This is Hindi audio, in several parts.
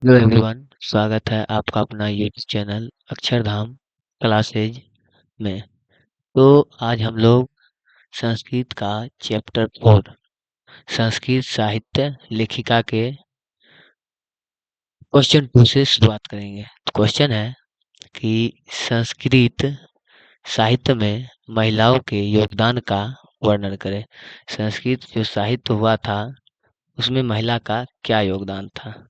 हेलो एवरीवन, स्वागत है आपका अपना यूट्यूब चैनल अक्षरधाम क्लासेज में। तो आज हम लोग संस्कृत का चैप्टर 4 संस्कृत साहित्य लेखिका के क्वेश्चन 2 से शुरुआत करेंगे। क्वेश्चन है कि संस्कृत साहित्य में महिलाओं के योगदान का वर्णन करें। संस्कृत जो साहित्य हुआ था उसमें महिला का क्या योगदान था।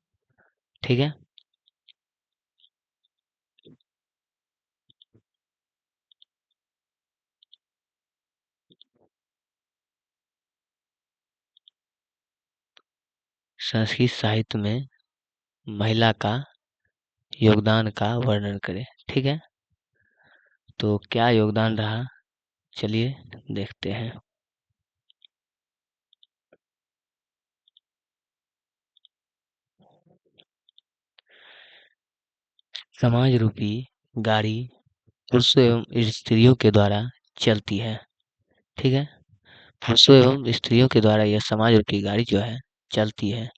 ठीक है। संस्कृत साहित्य में महिला का योगदान का वर्णन करें। ठीक है। तो क्या योगदान रहा, चलिए देखते हैं। समाज रूपी गाड़ी पुरुषों एवं स्त्रियों के द्वारा चलती है। ठीक है। पुरुषों एवं स्त्रियों के द्वारा यह समाज रूपी गाड़ी जो है चलती है।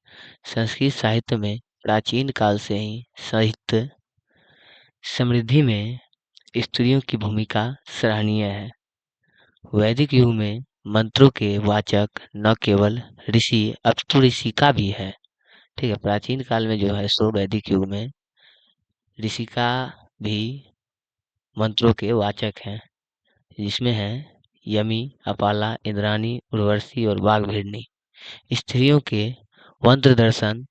संस्कृत साहित्य में प्राचीन काल से ही साहित्य समृद्धि में स्त्रियों की भूमिका सराहनीय है। वैदिक युग में मंत्रों के वाचक न केवल ऋषि अपितु ऋषिका भी है। ठीक है। प्राचीन काल में जो है सो वैदिक युग में ऋषिका भी मंत्रों के वाचक हैं, जिसमें हैं यमी, अपाला, इंद्राणी, उर्वशी और वाग्भीड़नी। स्त्रियों के मंत्र दर्शन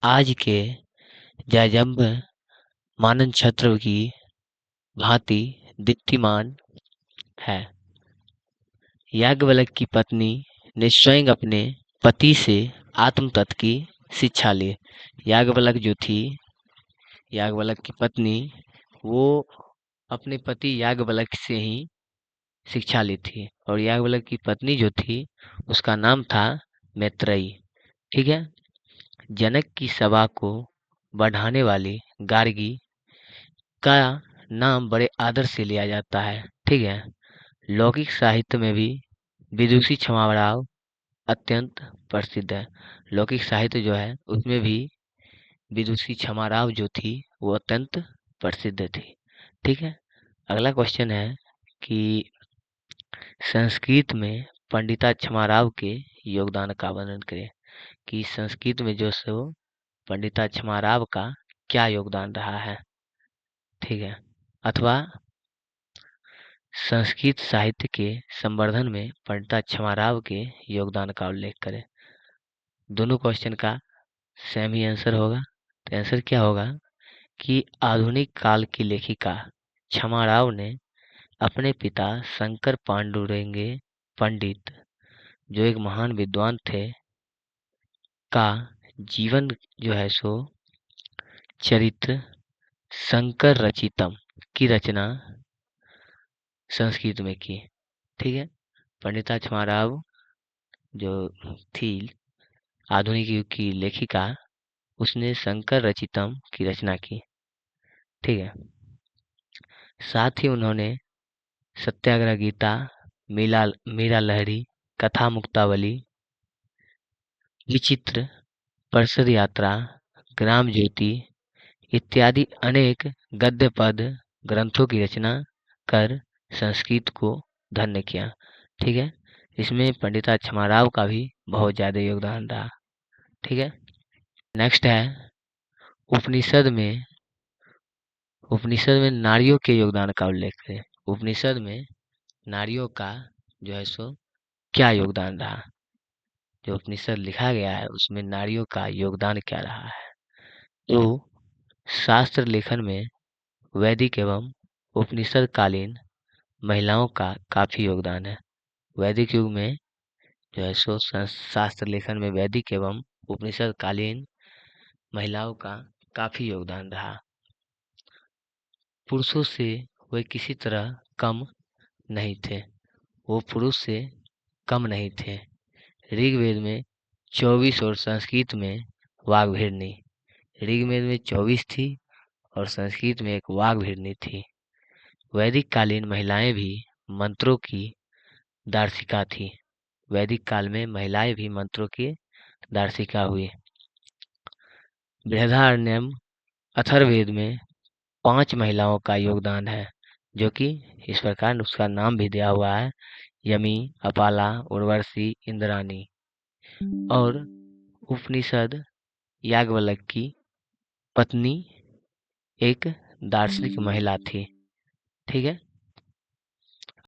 आज के जयजंभ मानन छत्र की भांति दीप्तिमान है। याज्ञवल्क्य की पत्नी ने स्वयं अपने पति से आत्म तत्व की शिक्षा ली। याज्ञवल्क्य की पत्नी वो अपने पति याज्ञवल्क्य से ही शिक्षा ली थी, और याज्ञवल्क्य की पत्नी जो थी उसका नाम था मैत्रेयी। ठीक है। जनक की सभा को बढ़ाने वाली गार्गी का नाम बड़े आदर से लिया जाता है। ठीक है। लौकिक साहित्य में भी विदुषी क्षमाराव अत्यंत प्रसिद्ध है। लौकिक साहित्य जो है उसमें भी विदुषी क्षमाराव जो थी वो अत्यंत प्रसिद्ध थी। ठीक है। अगला क्वेश्चन है कि संस्कृत में पंडिता क्षमाराव के योगदान का वर्णन करें। कि संस्कृत में जो सो पंडिता क्षमाराव का क्या योगदान रहा है। ठीक है। अथवा संस्कृत साहित्य के संवर्धन में पंडिता क्षमाराव के योगदान का उल्लेख करें। दोनों क्वेश्चन का सेम ही आंसर होगा। तो आंसर क्या होगा कि आधुनिक काल की लेखिका क्षमाराव ने अपने पिता शंकर पांडुरंगे पंडित, जो एक महान विद्वान थे, का जीवन जो है सो चरित्र शंकर रचितम की रचना संस्कृत में की। ठीक है। पंडिता क्षमाराव जो थी आधुनिक युग की लेखिका, उसने शंकर रचितम की रचना की। ठीक है। साथ ही उन्होंने सत्याग्रह गीता, मीरा लहरी, कथा मुक्तावली, विचित्र, परिषद यात्रा, ग्राम ज्योति इत्यादि अनेक गद्य पद ग्रंथों की रचना कर संस्कृत को धन्य किया। ठीक है। इसमें पंडिता क्षमाराव का भी बहुत ज़्यादा योगदान रहा। ठीक है। नेक्स्ट है उपनिषद में नारियों के योगदान का उल्लेख करें। उपनिषद में नारियों का जो है सो क्या योगदान रहा। जो उपनिषद लिखा गया है उसमें नारियों का योगदान क्या रहा है। तो शास्त्र लेखन में वैदिक एवं उपनिषद कालीन महिलाओं का काफी योगदान है। वैदिक युग में जो है सो शास्त्र लेखन में वैदिक एवं उपनिषद कालीन महिलाओं का काफी योगदान रहा। पुरुषों से वे किसी तरह कम नहीं थे। वो पुरुष से कम नहीं थे। ऋग्वेद में 24 और संस्कृत में वाग्भीड़नी। ऋग्वेद में 24 थी और संस्कृत में एक वाग्भीड़नी थी। वैदिक कालीन महिलाएं भी मंत्रों की दार्शिका थी। वैदिक काल में महिलाएं भी मंत्रों की दार्शिका हुई। बृहदारण्यम अथर्ववेद में 5 महिलाओं का योगदान है, जो कि इस प्रकार उसका नाम भी दिया हुआ है, यमी, अपाला, उर्वशी, इंद्राणी। और उपनिषद याज्ञवल्क्य की पत्नी एक दार्शनिक महिला थी। ठीक है।